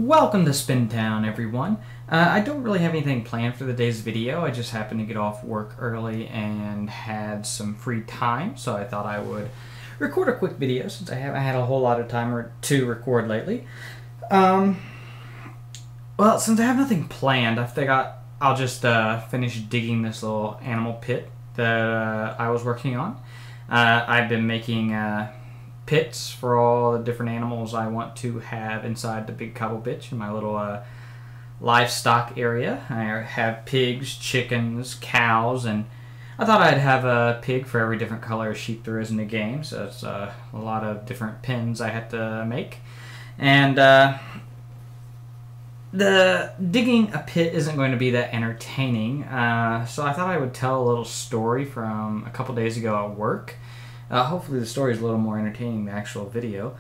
Welcome to Spintown, everyone. I don't really have anything planned for the day's video. I just happened to get off work early and had some free time, so I thought I would record a quick video since I haven't had a whole lot of time to record lately. Well, since I have nothing planned, I think I'll just finish digging this little animal pit that I was working on. I've been making pits for all the different animals I want to have inside the big cobble bitch in my little livestock area. I have pigs, chickens, cows, and I thought I'd have a pig for every different color of sheep there is in the game, so it's a lot of different pins I had to make. And the digging a pit isn't going to be that entertaining, so I thought I would tell a little story from a couple days ago at work. Hopefully the story is a little more entertaining than the actual video.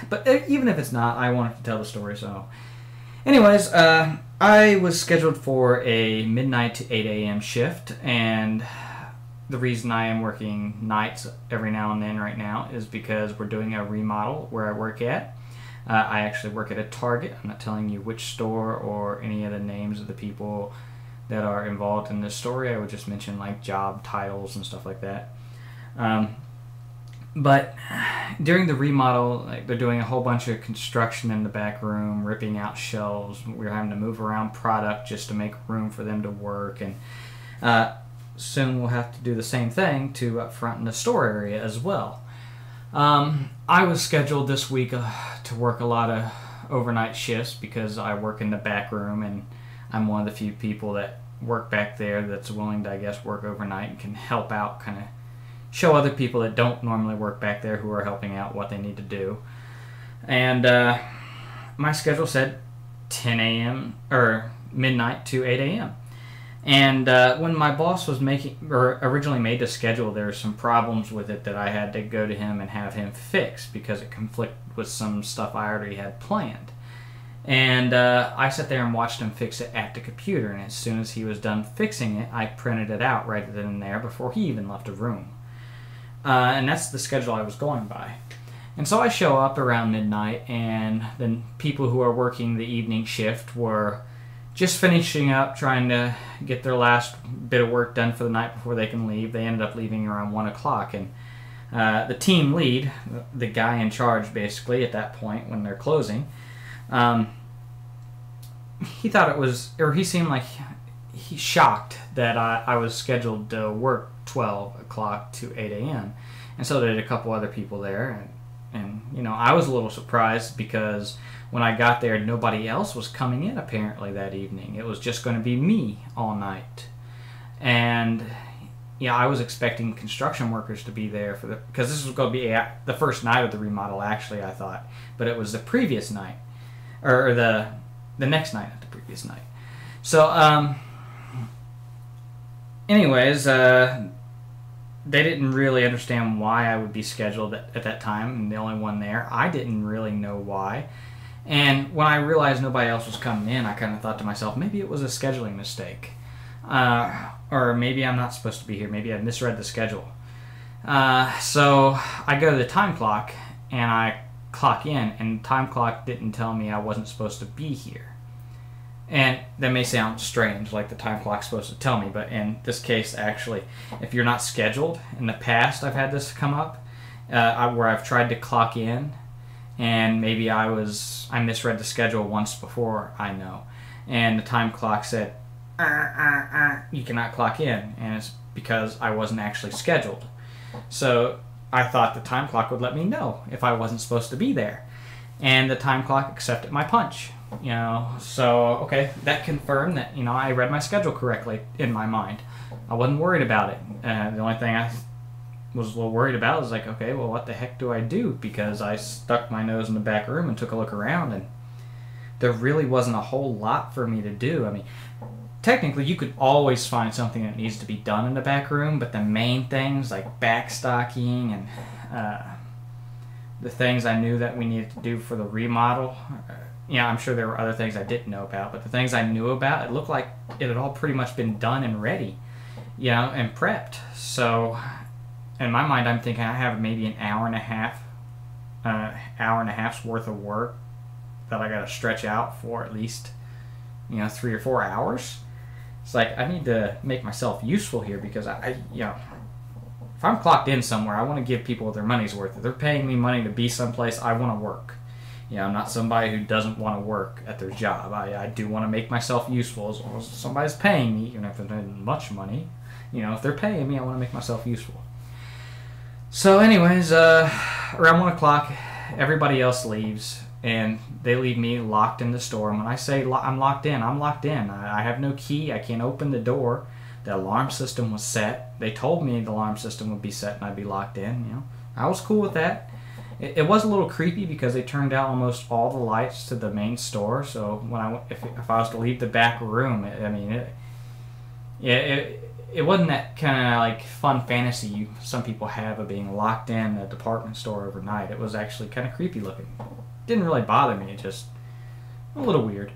But even if it's not, I wanted to tell the story, so... Anyways, I was scheduled for a midnight to 8 a.m. shift, and the reason I am working nights every now and then right now is because we're doing a remodel where I work at. I actually work at a Target. I'm not telling you which store or any of the names of the people that are involved in this story. I would just mention like job titles and stuff like that. But during the remodel, they're doing a whole bunch of construction in the back room, ripping out shelves. We're having to move around product just to make room for them to work, and soon we'll have to do the same thing to up front in the store area as well. I was scheduled this week to work a lot of overnight shifts because I work in the back room, and I'm one of the few people that work back there that's willing to, I guess, work overnight and can help out, kind of show other people that don't normally work back there who are helping out what they need to do. And my schedule said 10 a.m. or midnight to 8 a.m. And when my boss was originally made the schedule, there were some problems with it that I had to go to him and have him fix because it conflicted with some stuff I already had planned. And I sat there and watched him fix it at the computer, and as soon as he was done fixing it, I printed it out right then and there before he even left the room. And that's the schedule I was going by. And so I show up around midnight, and the people who are working the evening shift were just finishing up, trying to get their last bit of work done for the night before they can leave. They ended up leaving around 1 o'clock, and the team lead, the guy in charge basically at that point when they're closing, he thought it was, or he seemed like he's shocked that I was scheduled to work 12 o'clock to 8 a.m. And so did a couple other people there. And you know, I was a little surprised because when I got there, nobody else was coming in apparently that evening. It was just going to be me all night. And yeah, I was expecting construction workers to be there for because this was going to be the first night of the remodel, actually, I thought. But it was the previous night, or the next night, not the previous night. So, anyways, they didn't really understand why I would be scheduled at that time, and the only one there. I didn't really know why. And when I realized nobody else was coming in, I kind of thought to myself, maybe it was a scheduling mistake. Or maybe I'm not supposed to be here. Maybe I misread the schedule. So I go to the time clock, and I clock in, and the time clock didn't tell me I wasn't supposed to be here. And that may sound strange, like the time clock's supposed to tell me, but in this case, actually, if you're not scheduled, in the past I've had this come up, where I've tried to clock in, and maybe I misread the schedule once before, I know, and the time clock said, you cannot clock in, and it's because I wasn't actually scheduled. So I thought the time clock would let me know if I wasn't supposed to be there, and the time clock accepted my punch. You know, so okay, that confirmed that, you know, I read my schedule correctly in my mind. I wasn't worried about it. The only thing I was a little worried about was like, okay, well, what the heck do I do? Because I stuck my nose in the back room and took a look around, and there really wasn't a whole lot for me to do. I mean, technically, you could always find something that needs to be done in the back room, but the main things like backstocking and the things I knew that we needed to do for the remodel. Yeah, I'm sure there were other things I didn't know about, but the things I knew about, it looked like it had all pretty much been done and ready, you know, and prepped. So, in my mind, I'm thinking I have maybe an hour and a half's worth of work that I got to stretch out for at least, 3 or 4 hours. It's like, I need to make myself useful here, because if I'm clocked in somewhere, I want to give people their money's worth. If they're paying me money to be someplace, I want to work. I'm not somebody who doesn't want to work at their job. I do want to make myself useful as long as somebody's paying me, even if it's not much money. If they're paying me, I want to make myself useful. So anyways, around 1 o'clock, everybody else leaves, and they leave me locked in the store. And when I say I'm locked in, I'm locked in. I have no key. I can't open the door. The alarm system was set. They told me the alarm system would be set and I'd be locked in. I was cool with that. It was a little creepy because they turned out almost all the lights to the main store. So when if I was to leave the back room, it wasn't that kind of like fun fantasy some people have of being locked in a department store overnight. It was actually kind of creepy looking. Didn't really bother me. It just a little weird.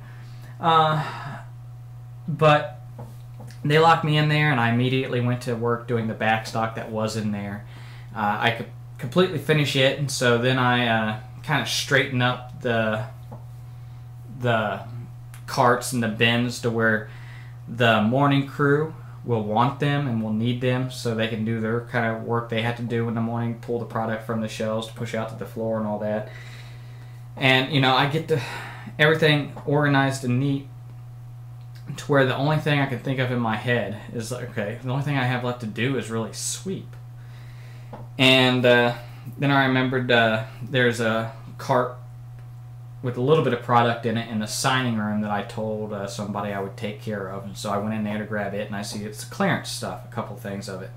But they locked me in there, and I immediately went to work doing the back stock that was in there. I could completely finish it, and so then I kind of straightened up the carts and the bins to where the morning crew will want them and will need them so they can do their kind of work they had to do in the morning, pull the product from the shelves to push out to the floor and all that. And I get everything organized and neat to where the only thing I can think of in my head is, okay, the only thing I have left to do is really sweep. And then I remembered there's a cart with a little bit of product in it in the signing room that I told somebody I would take care of. And so I went in there to grab it, and I see it's clearance stuff, a couple things of it.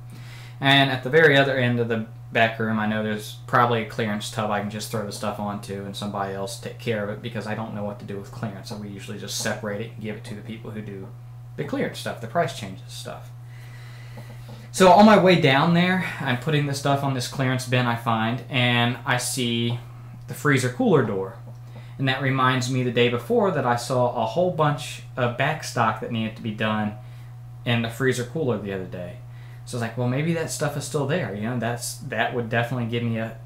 And at the very other end of the back room, I know there's probably a clearance tub I can just throw the stuff onto and somebody else take care of it, because I don't know what to do with clearance. So we usually just separate it and give it to the people who do the clearance stuff, the price changes stuff. So on my way down there, I'm putting the stuff on this clearance bin I find, and I see the freezer cooler door. And that reminds me the day before that I saw a whole bunch of back stock that needed to be done in the freezer cooler the other day. So I was like, well, maybe that stuff is still there. That would definitely give me a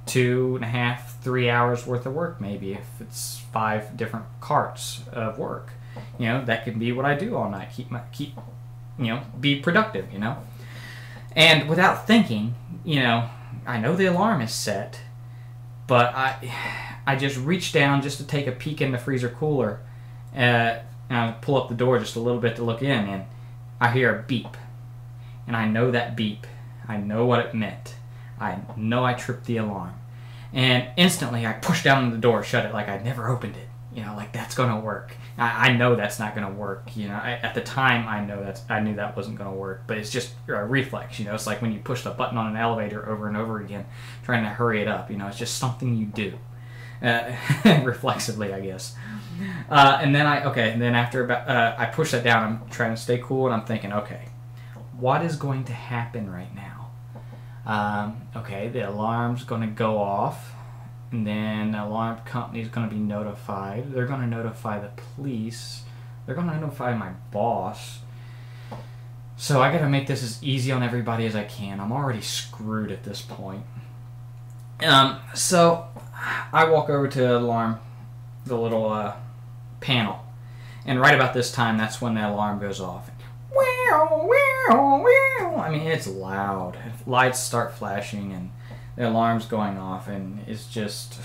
2.5, 3 hours worth of work, maybe, if it's 5 different carts of work. That could be what I do all night. Be productive, And without thinking, I know the alarm is set, but I just reach down just to take a peek in the freezer cooler, and I pull up the door just a little bit to look in, and I hear a beep. And I know that beep. I know what it meant. I know I tripped the alarm. And instantly I push down the door, shut it like I'd never opened it. Like that's going to work. I know that's not going to work. At the time I knew that wasn't going to work, but it's just a reflex. It's like when you push the button on an elevator over and over again, trying to hurry it up. It's just something you do. Reflexively, I guess. And then after I push that down, I'm trying to stay cool, and I'm thinking, okay, what is going to happen right now? Okay, the alarm's going to go off, and then the alarm company is going to be notified. They're going to notify the police. They're going to notify my boss. So I got to make this as easy on everybody as I can. I'm already screwed at this point. So I walk over to the alarm, the little panel, and right about this time, that's when the alarm goes off. I mean, it's loud. Lights start flashing, and the alarm's going off, and it's just,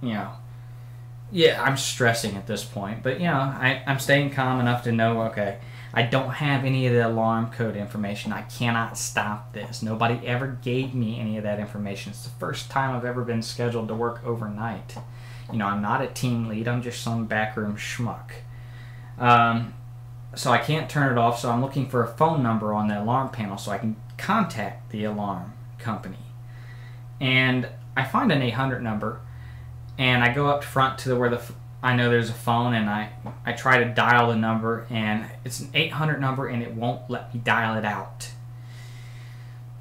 yeah, I'm stressing at this point. But, I'm staying calm enough to know, okay, I don't have any of the alarm code information. I cannot stop this. Nobody ever gave me any of that information. It's the first time I've ever been scheduled to work overnight. I'm not a team lead. I'm just some backroom schmuck. So I can't turn it off, so I'm looking for a phone number on the alarm panel so I can contact the alarm company. And I find an 800 number, and I go up front to where I know there's a phone, and I try to dial the number, and it's an 800 number, and it won't let me dial it out.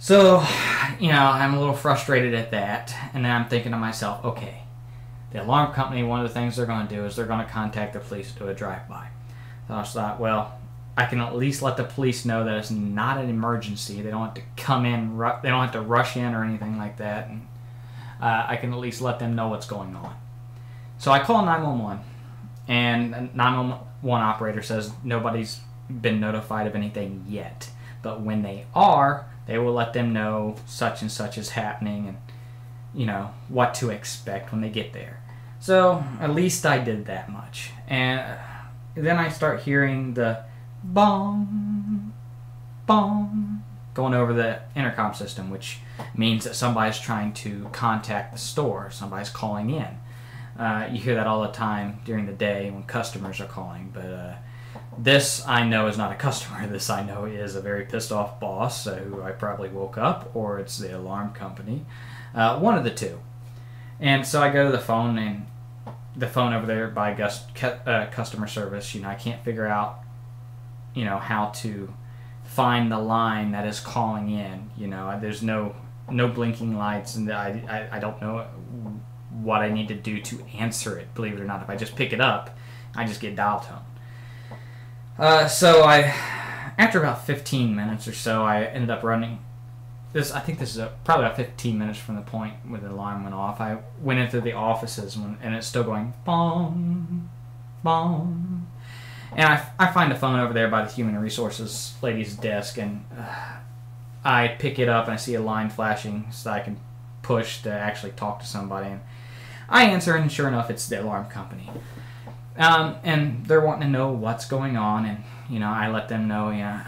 So, I'm a little frustrated at that, and then I'm thinking to myself, okay, the alarm company, one of the things they're going to do is they're going to contact the police to do a drive-by. So I thought, well, I can at least let the police know that it's not an emergency. They don't have to come in, they don't have to rush in or anything like that. And I can at least let them know what's going on. So I call 911, and a 911 operator says nobody's been notified of anything yet. But when they are, they will let them know such and such is happening and, you know, what to expect when they get there. So at least I did that much. And then I start hearing the bong, bong, going over the intercom system, which means that somebody's trying to contact the store. Somebody's calling in. You hear that all the time during the day when customers are calling, but this I know is not a customer. This I know is a very pissed off boss who I probably woke up, or it's the alarm company. One of the two. And so I go to the phone, and the phone over there by customer service, you know, I can't figure out, you know, how to find the line that is calling in. You know, there's no blinking lights, and I don't know what I need to do to answer it. Believe it or not, if I just pick it up, I just get dial tone. So after about 15 minutes or so, I ended up running. I think this is probably about 15 minutes from the point where the alarm went off. I went into the offices, and it's still going bong, bong. And I find a phone over there by the human resources lady's desk, and I pick it up, and I see a line flashing so I can push to actually talk to somebody. And I answer, and sure enough, it's the alarm company. And they're wanting to know what's going on, and, you know, I let them know, you know,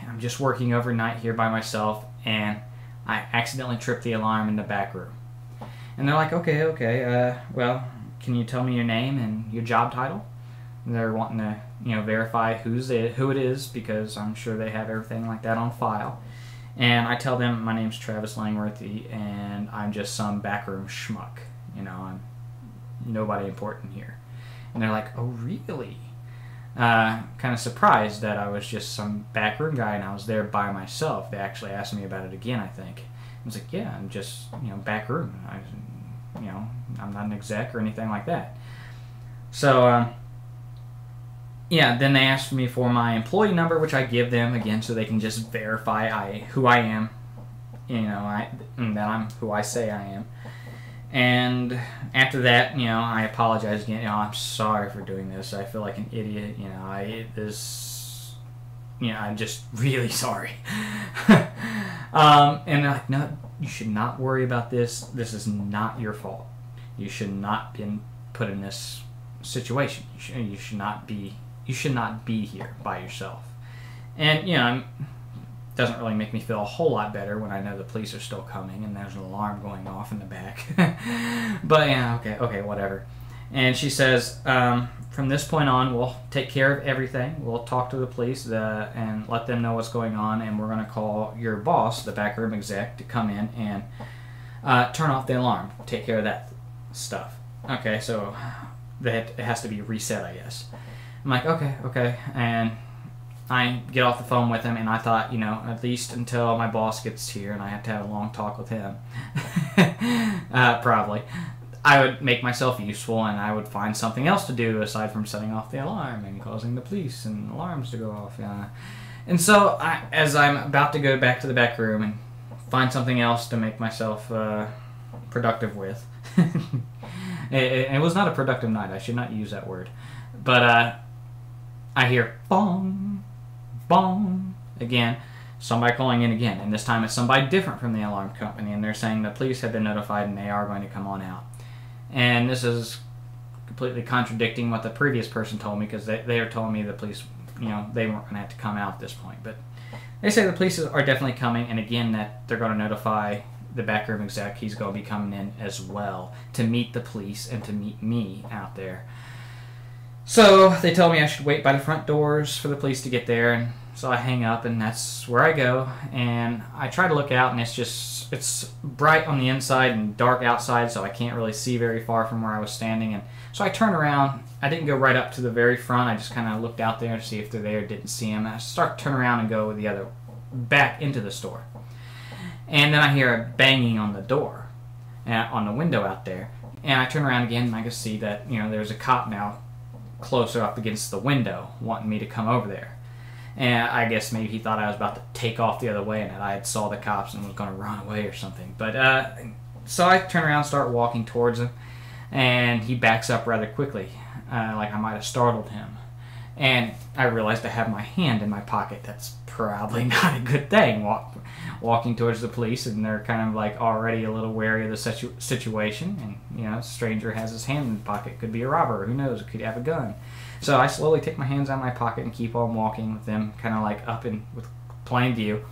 I'm just working overnight here by myself, and I accidentally tripped the alarm in the back room. And they're like, okay, well, can you tell me your name and your job title? And they're wanting to, you know, verify who it is, because I'm sure they have everything like that on file. And I tell them my name's Travis Langworthy, and I'm just some backroom schmuck. You know, I'm nobody important here. And they're like, oh, really? Kind of surprised that I was just some backroom guy and I was there by myself. They actually asked me about it again, I think. I was like, yeah, I'm just, you know, backroom. I'm not an exec or anything like that. So, yeah, then they asked me for my employee number, which I give them again so they can just verify who I am. You know, that I'm who I say I am. And after that, you know, I apologize again. You know, I'm sorry for doing this. I feel like an idiot. You know, I'm just really sorry. And they're like, no, you should not worry about this. This is not your fault. You should not been put in this situation. You should not be here by yourself. And, you know, doesn't really make me feel a whole lot better when I know the police are still coming and there's an alarm going off in the back. But yeah, okay, whatever. And she says, from this point on, we'll take care of everything. We'll talk to the police and let them know what's going on, and we're going to call your boss, the backroom exec, to come in and turn off the alarm. Take care of that stuff. Okay, so it has to be reset, I guess. I'm like, okay, and I get off the phone with him, and I thought, you know, at least until my boss gets here and I have to have a long talk with him, probably, I would make myself useful and I would find something else to do aside from setting off the alarm and causing the police and alarms to go off. And so, as I'm about to go back to the back room and find something else to make myself productive with, it was not a productive night. I should not use that word. But I hear bong, bong, again, somebody calling in again, and this time it's somebody different from the alarm company, and they're saying the police have been notified and they are going to come on out. And this is completely contradicting what the previous person told me, because they were telling me the police, you know, they weren't going to have to come out at this point. But they say the police are definitely coming, and again that they're going to notify the backroom exec. He's going to be coming in as well to meet the police and to meet me out there. So they told me I should wait by the front doors for the police to get there, and so I hang up, and that's where I go. And I try to look out, and it's bright on the inside and dark outside, so I can't really see very far from where I was standing. And so I turn around. I didn't go right up to the very front. I just kind of looked out there to see if they're there. Didn't see them. I start to turn around and go the other back into the store. And then I hear a banging on the door, on the window out there. And I turn around again, and I can see that, you know, there's a cop now closer up against the window wanting me to come over there. And I guess maybe he thought I was about to take off the other way and that I had saw the cops and was going to run away or something. But so I turn around and start walking towards him. and he backs up rather quickly, like I might have startled him. And I realized I have my hand in my pocket. That's probably not a good thing. Walking towards the police, and they're kind of like already a little wary of the situation. And a stranger has his hand in the pocket. Could be a robber. Who knows? Could have a gun. So I slowly take my hands out of my pocket and keep on walking with them, kind of like up in with plain view.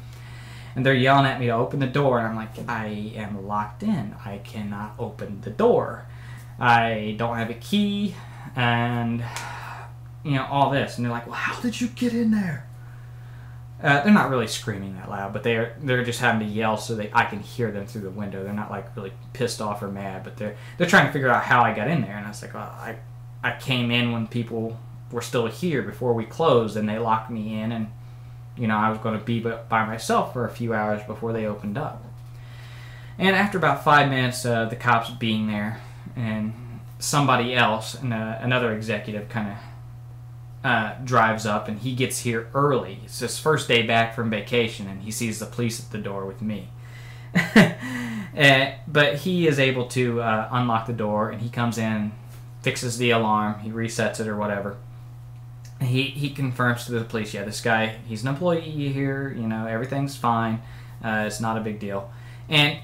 And they're yelling at me to open the door, and I'm like, I am locked in. I cannot open the door. I don't have a key, and all this. And they're like, well, how did you get in there? They're not really screaming that loud, but they're just having to yell so I can hear them through the window. They're not like really pissed off or mad, but they're trying to figure out how I got in there. And I was like, well, I came in when people were still here before we closed, and they locked me in, and I was going to be by myself for a few hours before they opened up. And after about 5 minutes, the cops being there, and somebody else, and another executive kind of drives up, and he gets here early. It's his first day back from vacation, and he sees the police at the door with me. But he is able to unlock the door, and he comes in, fixes the alarm, he resets it or whatever. He confirms to the police, yeah, this guy, he's an employee here, everything's fine, it's not a big deal. And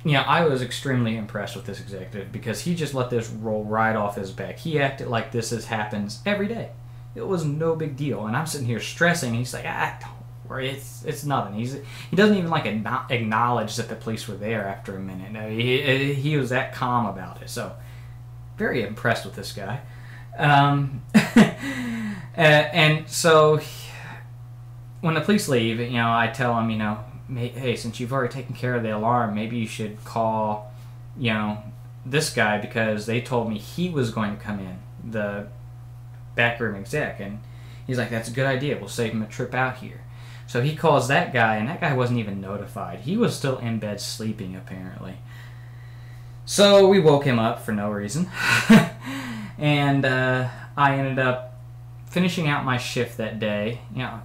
I was extremely impressed with this executive, because he just let this roll right off his back. He acted like this happens every day. It was no big deal, and I'm sitting here stressing. He's like, don't worry, it's nothing. He doesn't even like acknowledge that the police were there after a minute. No, he was that calm about it. So very impressed with this guy. And so when the police leave, I tell him, hey, since you've already taken care of the alarm, maybe you should call, this guy, because they told me he was going to come in, the backroom exec. And he's like, that's a good idea. We'll save him a trip out here. So he calls that guy, and that guy wasn't even notified. He was still in bed sleeping, apparently. So we woke him up for no reason. And I ended up finishing out my shift that day.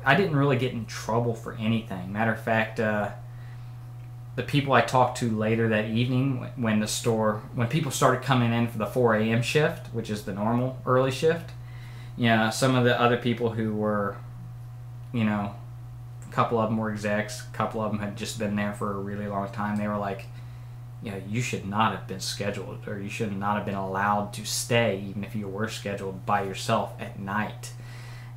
I didn't really get in trouble for anything. Matter of fact, the people I talked to later that evening, when people started coming in for the 4 a.m. shift, which is the normal early shift, some of the other people who were, a couple of them were execs, a couple of them had just been there for a really long time. They were like, you should not have been scheduled, or you should not have been allowed to stay, even if you were scheduled by yourself at night.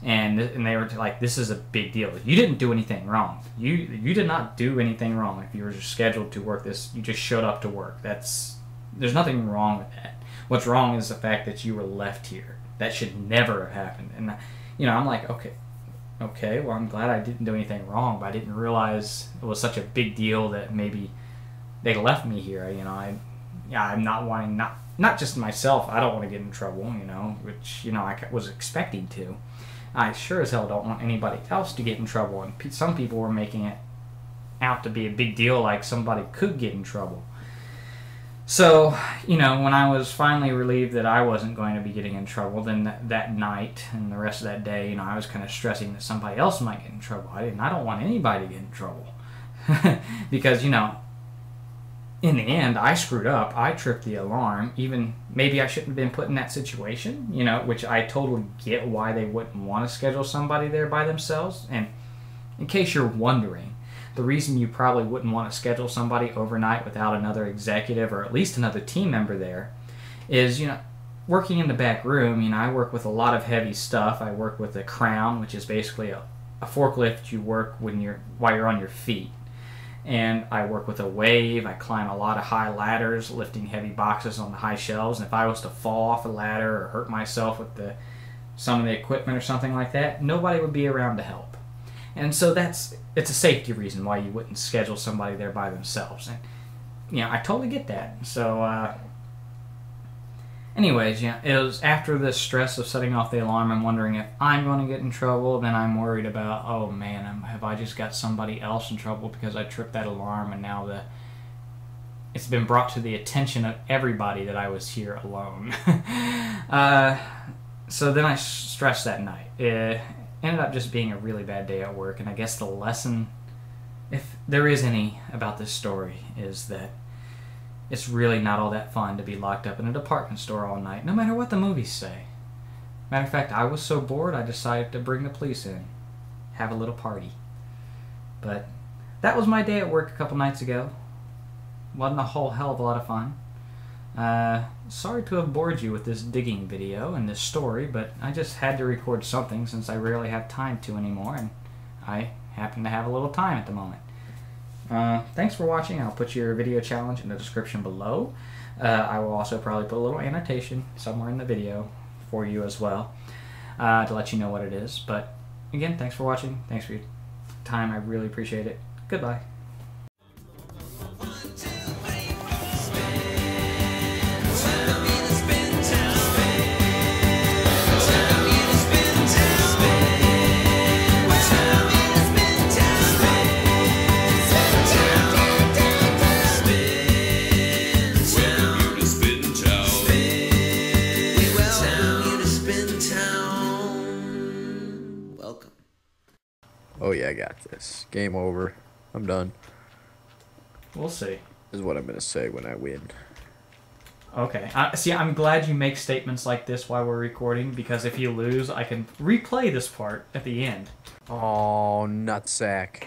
And they were like, this is a big deal. You didn't do anything wrong. You did not do anything wrong. If you were just scheduled to work this, you just showed up to work. There's nothing wrong with that. What's wrong is the fact that you were left here. That should never have happened. And I'm like, okay, well, I'm glad I didn't do anything wrong, but I didn't realize it was such a big deal that maybe they left me here. I'm not wanting, not just myself. I don't want to get in trouble, which I was expecting to. I sure as hell don't want anybody else to get in trouble. And some people were making it out to be a big deal, like somebody could get in trouble. So, when I was finally relieved that I wasn't going to be getting in trouble, then that night and the rest of that day, I was kind of stressing that somebody else might get in trouble. I don't want anybody to get in trouble. Because, in the end, I screwed up. I tripped the alarm. Even maybe I shouldn't have been put in that situation, which I totally get why they wouldn't want to schedule somebody there by themselves. And in case you're wondering, the reason you probably wouldn't want to schedule somebody overnight without another executive or at least another team member there is, working in the back room, I work with a lot of heavy stuff. I work with a crown, which is basically a forklift you work while you're on your feet. And I work with a wave. I climb a lot of high ladders, lifting heavy boxes on the high shelves. And if I was to fall off a ladder or hurt myself with some of the equipment or something like that, nobody would be around to help. And so it's a safety reason why you wouldn't schedule somebody there by themselves. And I totally get that. So anyways, it was after the stress of setting off the alarm and wondering if I'm going to get in trouble, then I'm worried about, oh man, have I just got somebody else in trouble because I tripped that alarm, and now it's been brought to the attention of everybody that I was here alone. So then I stressed that night. It ended up just being a really bad day at work, and I guess the lesson, if there is any, about this story is that it's really not all that fun to be locked up in a department store all night, no matter what the movies say. Matter of fact, I was so bored I decided to bring the police in. Have a little party. But that was my day at work a couple nights ago. Wasn't a whole hell of a lot of fun. Sorry to have bored you with this digging video and this story, but I just had to record something since I rarely have time to anymore, and I happen to have a little time at the moment. Thanks for watching. I'll put your video challenge in the description below. I will also probably put a little annotation somewhere in the video for you as well, to let you know what it is. But again, thanks for watching. Thanks for your time. I really appreciate it. Goodbye. Oh yeah, I got this. Game over. I'm done. We'll see. Is what I'm gonna say when I win. Okay. See, I'm glad you make statements like this while we're recording, because if you lose, I can replay this part at the end. Oh, nutsack.